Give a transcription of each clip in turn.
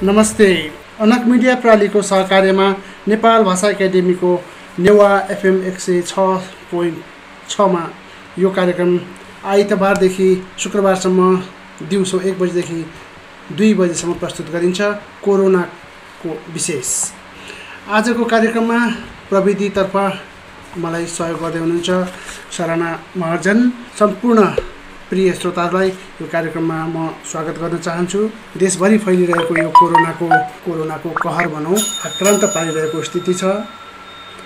नमस्ते। अनक मिडिया प्रालीको सहकार्यमा नेपाल भाषा एकाडेमीको नेवा FM 106.6 मा यो कार्यक्रम आइतबारदेखि शुक्रबारसम्म दिउँसो 1 बजेदेखि 2 बजेसम्म प्रस्तुत गरिन्छ। कोरोनाको विशेष आजको कार्यक्रममा प्रविधितर्फ मलाई सहयोग गर्दै हुनुहुन्छ शरणा महर्जन। सम्पूर्ण प्रिय श्रोताहरूलाई यो कार्यक्रममा म स्वागत गर्न चाहन्छु। देशभरि फैलिरहेको यो कोरोनाको कहर भनौँ आक्रान्त पारिरहेको स्थिति छ।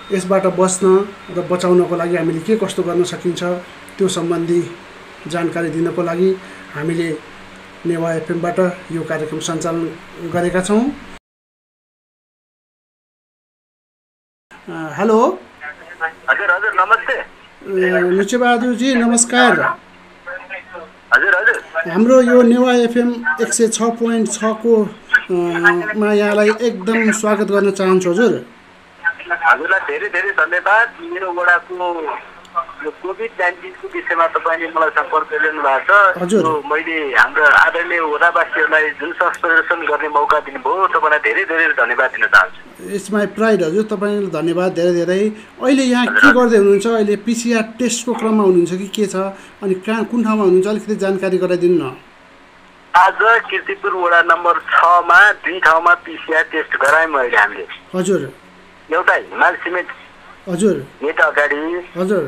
यसबाट बच्न र बचाउनको लागि हामीले के कस्तो गर्न सकिन्छ त्यो सम्बन्धी जानकारी दिनको लागि हामीले नेवा एफएमबाट यो कार्यक्रम सञ्चालन गरेका छौँ। हेलो हजुर हजुर नमस्ते। निचबहादुरजी नमस्कार। हजुर हजुर हाम्रो यो नेवा एफएम 106.6 को मा यहाँलाई एकदम स्वागत गर्न चाहन्छु। हजुरलाई धेरै धेरै धन्यवाद। मेरो वडाको यो कोभिड-19 को विषयमा तपाईले मलाई सम्पर्क गरिरहनु भएको छ। यो मैले हाम्रो आदरणीय वडावासीहरूलाई जुन संस्पर्शन गर्ने मौका दिनुभयो तपाईलाई धेरै धेरै धन्यवाद दिन चाहन्छु। इट्स माई प्राइड हजुर, तपाईँलाई धन्यवाद धेरै धेरै। अहिले यहाँ के गर्दै हुनुहुन्छ? अहिले पिसिआर टेस्टको क्रममा हुनुहुन्छ कि के छ? अनि कहाँ कुन ठाउँमा हुनुहुन्छ अलिकति जानकारी गराइदिनु न। आज कीर्तिपुर वडा नम्बर 6 मा 2 ठाउँमा पिसिआर टेस्ट गरायौँ अहिले हामीले। हजुर। एउटा हिमाल सिमेन्ट हजुर गेट अगाडि। हजुर।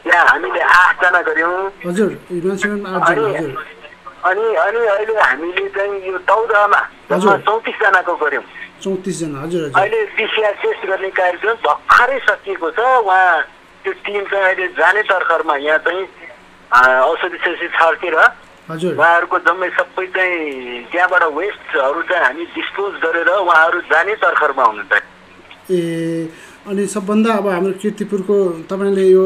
यहाँ हामीले 8 जना गर्यौँ। हजुर हिमाल सिमेन्ट 8 जना। हजुर। अनि अहिले हामीले चाहिँ यो 14 मा 34 जनाको गर्यौँ। 34 जना। हजुर हजुर। अहिले पिसिआर टेस्ट गर्ने कार्यक्रम भर्खरै सकिएको छ। उहाँ त्यो टिम चाहिँ अहिले जाने तर्खरमा यहाँ चाहिँ औषधि सौषधि छर्केर हजुर उहाँहरूको जम्मै सबै चाहिँ त्यहाँबाट वेस्टहरू चाहिँ हामी डिस्पोज गरेर उहाँहरू जाने तर्खरमा हुनुहुन्छ। ए अनि सबभन्दा अब हाम्रो कीर्तिपुरको तपाईँले यो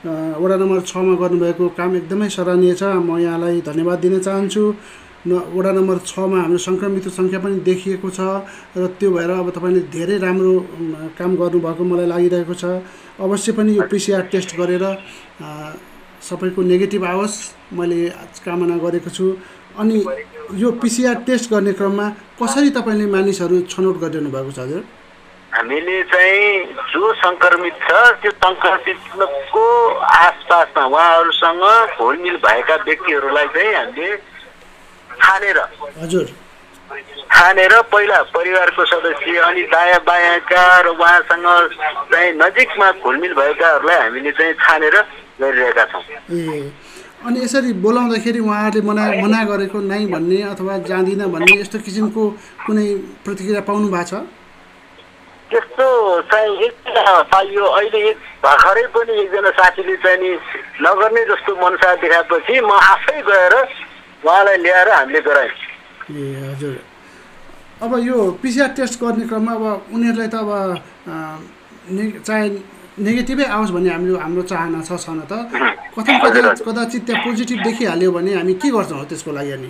वडा नम्बर 6 मा गर्नुभएको काम एकदमै सराहनीय छ। म यहाँलाई धन्यवाद दिन चाहन्छु। वडा नम्बर 6 मा हाम्रो सङ्क्रमितको सङ्ख्या पनि देखिएको छ र त्यो भएर अब तपाईँले धेरै राम्रो काम गर्नुभएको मलाई लागिरहेको छ। अवश्य पनि यो पिसिआर टेस्ट गरेर सबैको नेगेटिभ आओस् मैले कामना गरेको छु। अनि यो पिसिआर टेस्ट गर्ने क्रममा कसरी तपाईँले मानिसहरू छनौट गरिदिनु भएको छ? हजुर हामीले चाहिँ जो सङ्क्रमित छ त्यो सङ्क्रमितको आसपासमा उहाँहरूसँग घुलमिल भएका व्यक्तिहरूलाई चाहिँ हामीले छानेर पहिला परिवारको सदस्य अनि दायाँ बायाँका र उहाँसँग चाहिँ नजिकमा घुलमिल भएकाहरूलाई हामीले चाहिँ छानेर गरिरहेका छौँ। अनि यसरी बोलाउँदाखेरि उहाँहरूले मना गरेको नै भन्ने अथवा जाँदिन भन्ने यस्तो किसिमको कुनै प्रतिक्रिया पाउनु भएको छ? त्यस्तो चाहिँ एकजना पाइयो। अहिले भर्खरै पनि एकजना साथीले चाहिँ नि नगर्ने जस्तो मनसा देखाएपछि म आफै गएर उहाँलाई ल्याएर हामीले गरायौँ। ए हजुर। अब यो पिसिआर टेस्ट गर्ने क्रममा अब उनीहरूलाई त अब चाहे नेगेटिभै आओस् भन्ने हाम्रो चाहना छ न त। कदाचित त्यहाँ पोजिटिभ देखिहाल्यो भने हामी के गर्छौँ त्यसको लागि? अनि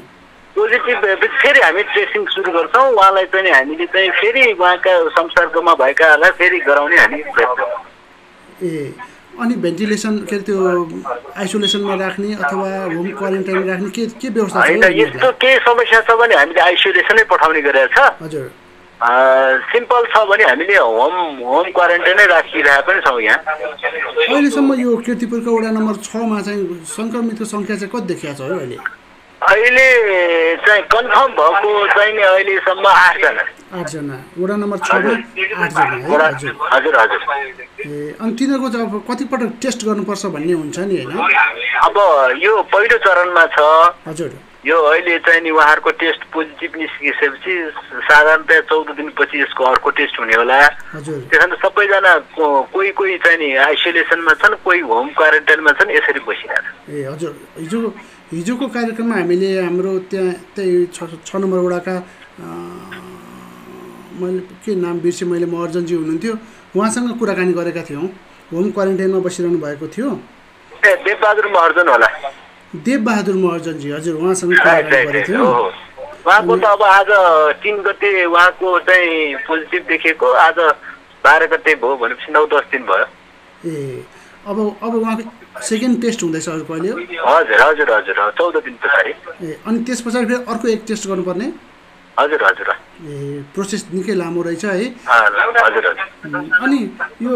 पोजिटिभ फेरि हामी ट्रेसिङ सुरु गर्छौँ। उहाँलाई चाहिँ हामीले चाहिँ फेरि उहाँका संसर्गमा भएकाहरूलाई फेरि गराउने हामी प्रयत्न। ए अनि भेन्टिलेसन के अरे त्यो आइसोलेसनमा राख्ने अथवा होम क्वारेन्टाइनमा राख्ने के व्यवस्था छ? यस्तो केही समस्या छ भने हामीले आइसोलेसनै पठाउने गरेको छ। हजुर। सिम्पल छ भने हामीले होम क्वारेन्टाइनै राखिरहेको पनि छौँ। यहाँ अहिलेसम्म यो कीर्तिपुरको वडा नम्बर 6 मा चाहिँ सङ्क्रमितको सङ्ख्या चाहिँ कति देखिएको छ अहिले? अहिले चाहिँ कन्फर्म भएको चाहिँ अहिलेसम्म 8 जना। 8 जना। वडा नम्बर 6 मा 8 जना है? हजुर हजुर हजुर। ए अनि तिनीहरूको चाहिँ अब कतिपटक टेस्ट गर्नुपर्छ भन्ने हुन्छ नि हैन? अब यो पहिलो चरणमा छ। हजुर। यो अहिले चाहिँ नि उहाँहरूको टेस्ट पोजिटिभ निस्किसकेपछि साधारणतया 14 दिनपछि यसको अर्को टेस्ट हुने होला। हजुर। त्यसैले सबैजना कोही चाहिँ नि आइसोलेसनमा छन्, कोही होम क्वारेन्टाइनमा छन्, यसरी बसिरहेको छ। ए हजुर। हिजोको कार्यक्रममा हामीले हाम्रो त्यही 6 नम्बर वडाका मैले के नाम बिर्सेँ मैले, महर्जनजी हुनुहुन्थ्यो, उहाँसँग कुराकानी गरेका थियौँ। होम क्वारेन्टाइनमा बसिरहनु भएको थियो। ए देवबहादुर महर्जन होला। देवबहादुर महर्जनजी। हजुर उहाँसँग कुराकानी गरेको थियो। उहाँको त अब आज 3 गते उहाँको चाहिँ पोजिटिभ देखेको, आज 12 गते भयो भनेपछि 9-10 दिन भयो। ए अब उहाँको सेकेन्ड टेस्ट हुँदैछ अर्को अहिले? हजुर हजुर हजुर 14 दिन पछाडि। ए अनि त्यस पछाडि फेरि अर्को एक टेस्ट गर्नुपर्ने? हजुर हजुर ए प्रोसेस निकै लामो रहेछ है हजुर हजुर अनि यो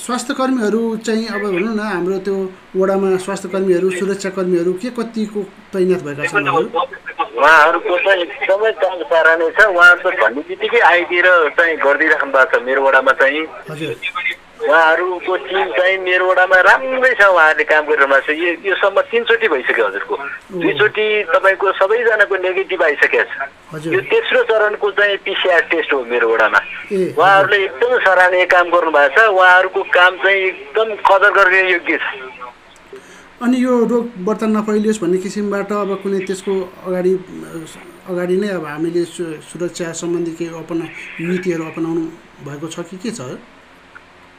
स्वास्थ्यकर्मीहरू चाहिँ अब भनौँ न हाम्रो त्यो वडामा स्वास्थ्यकर्मीहरू सुरक्षाकर्मीहरू के कतिको तैनात भएका छन् उहाँहरूको चाहिँ एकदमै काम सारा नै छ उहाँहरू त भन्ने बित्तिकै आइदिएर चाहिँ गरिदिइराख्नु भएको छ मेरो वडामा चाहिँ उहाँहरूको टिम चाहिँ मेरो वडामा राम्रै छ उहाँहरूले काम गरिरहनु भएको छ योसम्म 3 चोटि भइसक्यो हजुरको 2 चोटि तपाईँको सबैजनाको नेगेटिभ आइसकेको छ यो तेस्रो चरणको चाहिँ PCR टेस्ट हो मेरो वडामा उहाँहरूले एकदम सराहनीय काम गर्नुभएको छ उहाँहरूको काम चाहिँ एकदम कदर गर्ने योग्य छ अनि यो रोग बर्ता नफैलियोस् भन्ने किसिमबाट अब कुनै त्यसको अगाडि नै अब हामीले सुरक्षा सम्बन्धी केही नीतिहरू अपनाउनु भएको छ कि के छ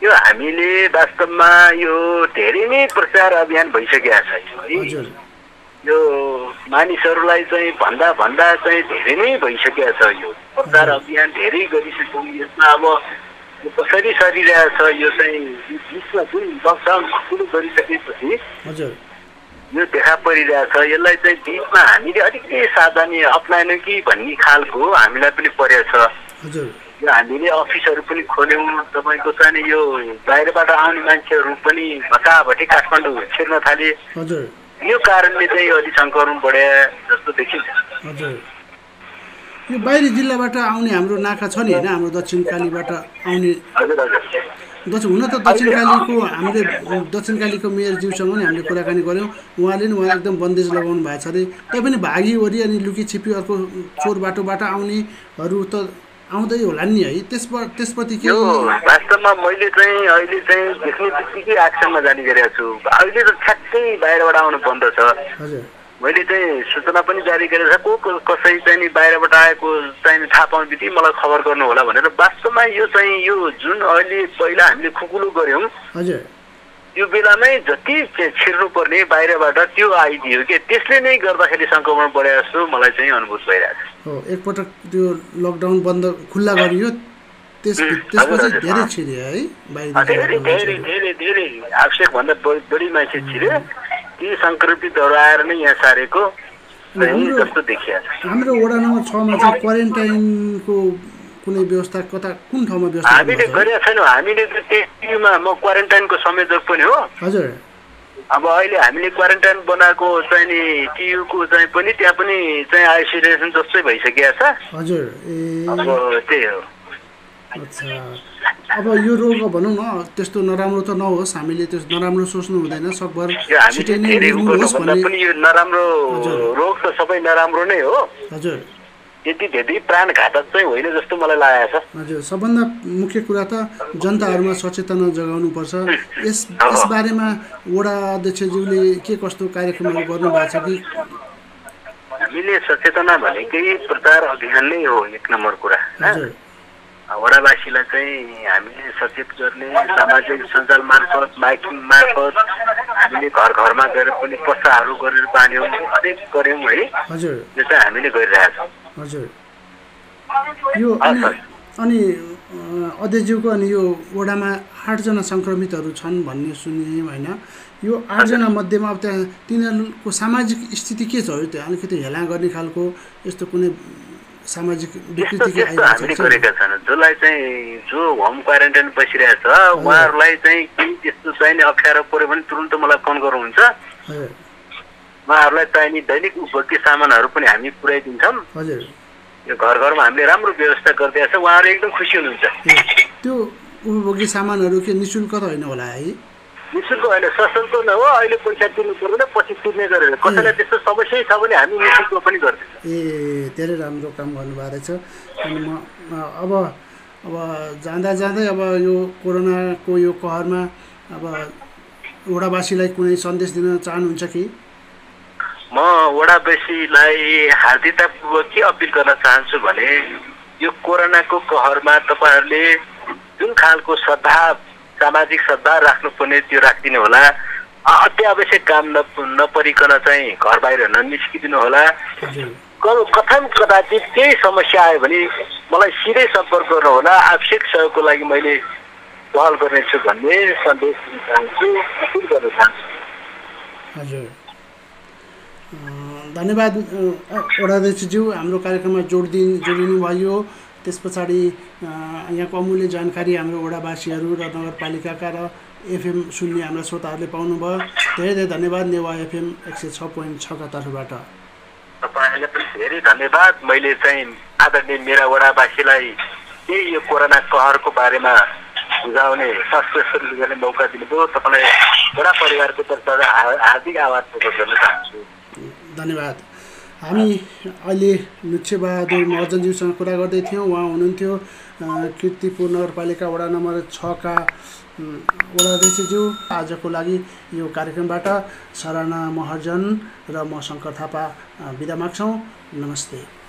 यो हामीले वास्तवमा यो धेरै नै प्रचार अभियान भइसकेको छ है यो मानिसहरूलाई चाहिँ भन्दा चाहिँ धेरै नै भइसकेको छ यो प्रचार अभियान धेरै गरिसक्यौँ यसमा अब कसरी सरिरहेको छ यो चाहिँ बिचमा जुन लकडाउन सुरु गरिसकेपछि यो देखा परिरहेको छ यसलाई चाहिँ बिचमा हामीले अलिकति सावधानी अप्नाएनौँ कि भन्ने खालको हामीलाई पनि परेको छ यो हामीले अफिसहरू पनि खोल्यौँ तपाईँको चाहिँ यो बाहिरबाट आउने मान्छेहरू पनि भटाभटी काठमाडौँ छिर्न थाले यो कारणले चाहिँ अलि सङ्क्रमण बढे जस्तो देखिन्छ यो बाहिरी जिल्लाबाट आउने हाम्रो नाका छ नि होइन हाम्रो दक्षिणकालीबाट आउने हुन त हामीले दक्षिणकालीको मेयरज्यूसँग नि हामीले कुराकानी गऱ्यौँ उहाँले नि एकदम बन्देज लगाउनु भएको छ अरे तैपनि भागीवरी अनि लुकी छिपी अर्को चोर बाटोबाट आउनेहरू त आउँदै होला नि है त्यसप्रति के वास्तवमा मैले चाहिँ अहिले चाहिँ देख्ने बित्तिकै एक्सनमा जाने गरेको छु अहिले त ठ्याक्कै बाहिरबाट आउनु बन्द छ मैले चाहिँ सूचना पनि जारी गरेको छ कसै चाहिँ बाहिरबाट आएको चाहिँ थाहा पाउने बित्तिकै मलाई खबर गर्नु होला भनेर वास्तवमा यो चाहिँ यो जुन अहिले पहिला हामीले खुकुलो गऱ्यौँ त्यो बेलामै जति छिर्नु पर्ने बाहिरबाट त्यो आइदियो कि त्यसले नै गर्दाखेरि सङ्क्रमण बढे जस्तो मलाई चाहिँ अनुभूत भइरहेको छ एकपटक त्यो लकडाउन बन्द खुल्ला गरियो त्यसपछि धेरै छिर्यो है धेरै आवश्यकभन्दा बढी मान्छे छिर्यो ती सङ्क्रमितहरू आएर नै यहाँ सारेको जस्तो देखिया हाम्रो वडा नम्बर 6 मा चाहिँ क्वारेन्टाइनको कुनै व्यवस्था कुन ठाउँमा व्यवस्था हामीले गरेका छैनौँ हामीले त्यहीमा म क्वारेन्टाइनको संयोजक पनि हो हजुर अब अहिले हामीले क्वारेन्टाइन बनाएको चाहिँ नि टियुको चाहिँ पनि त्यहाँ पनि चाहिँ आइसोलेसन जस्तै भइसकेको छ हजुर अब त्यही हो अच्छा अब यो रोग भनौँ न त्यस्तो नराम्रो त नहोस् हामीले त्यो नराम्रो सोच्नु हुँदैन सकभर छिटै नै निस्कोस् भन्ने पनि यो नराम्रो रोग त सबै नराम्रो नै हो हजुर यति धेरै प्राणघातक चाहिँ होइन जस्तो मलाई लागेको छ हजुर सबभन्दा मुख्य कुरा त जनताहरूमा सचेतना जगाउनुपर्छ यस बारेमा वडा अध्यक्षज्यूले के कस्तो कार्यक्रमहरू गर्नुभएको छ कि हामीले सचेतना भनेकै प्रचार अभियान नै हो एक नम्बर कुरा वडावासीलाई चाहिँ हामीले सचेत गर्ने सामाजिक सञ्जाल मार्फत माइकिङ मार्फत हामीले घर घरमा गएर पनि प्रचारहरू गरेर पाल्यौँ अनेक गऱ्यौँ है यो चाहिँ हामीले गरिरहेका छौँ हजुर यो अनि अध्यक्षज्यूको अनि यो वडामा 8 जना सङ्क्रमितहरू छन् भन्ने सुन्यौँ होइन यो 8 जना मध्येमा अब त्यहाँ तिनीहरूको सामाजिक स्थिति के छ त्यो अलिकति हेला गर्ने खालको यस्तो कुनै सामाजिक विकृति हामीले गरेका छन् जसलाई चाहिँ जो होम क्वारेन्टाइन बसिरहेको छ उहाँहरूलाई चाहिँ केही त्यस्तो चाहिने अप्ठ्यारो पऱ्यो भने तुरुन्त मलाई फोन गर्नुहुन्छ उहाँहरूलाई चाहिने दैनिक उपभोग्य सामानहरू पनि हामी पुर्याइदिन्छौँ यो घर घरमा हामीले राम्रो व्यवस्था गरिदिएको छ उहाँहरू एकदम खुसी हुनुहुन्छ त्यो उपभोग्य सामानहरू के निःशुल्क त होइन होला है निःशुल्क होइन सशुल्क न हो अहिले पैसा तिर्नु पर्दैन पछि तिर्ने गरेर कसैलाई त्यस्तो समस्या छ भने हामी निःशुल्क पनि गर्छौँ धेरै राम्रो काम गर्नुभएको रहेछ अनि म अब जाँदा जाँदै अब यो कोरोनाको यो कहरमा अब वडावासीलाई कुनै सन्देश दिन चाहनुहुन्छ कि म वडावासीलाई हार्दिकतापूर्वक के अपिल गर्न चाहन्छु भने यो कोरोनाको कहरमा तपाईँहरूले जुन खालको सद्भाव सामाजिक सद्भाव राख्नुपर्ने त्यो राखिदिनु होला अत्यावश्यक काम नपरिकन चाहिँ घर बाहिर ननिस्किदिनु होला कथन कदाचित केही समस्या आयो भने मलाई सिधै सम्पर्क गर्नु होला आवश्यक सहयोगको लागि मैले पहल गर्नेछु भन्ने सन्देश दिन चाहन्छु अपिल गर्न चाहन्छु हजुर धन्यवाद वडाध्यक्षज्यू, हाम्रो कार्यक्रममा जोडिनु भयो। त्यस पछाडि यहाँको अमूल्य जानकारी हाम्रो वडावासीहरू र नगरपालिकाका र एफएम सुन्ने हाम्रा श्रोताहरूले पाउनुभयो। धेरै धेरै धन्यवाद नेवा एफएम 106.6 का तर्फबाट। तपाईँलाई पनि धेरै धन्यवाद। मैले चाहिँ आदरणीय मेरा वडावासीलाई केही यो कोरोना कहरको बारेमा बुझाउने संस्कृत गर्ने मौका दिनुभयो। तपाईँलाई वडा परिवारको तर्फबाट हार्दिक आभार प्रकट गर्न चाहन्छु। धन्यवाद। हामी अहिले लुच्छेबहादुर महर्जनज्यूसँग कुरा गर्दै थियौँ। उहाँ हुनुहुन्थ्यो कीर्तिपुर नगरपालिका वडा नम्बर 6 का वडाध्यक्षज्यू। आजको लागि यो कार्यक्रमबाट सराना महर्जन र म शङ्कर थापा बिदा माग्छौँ। नमस्ते।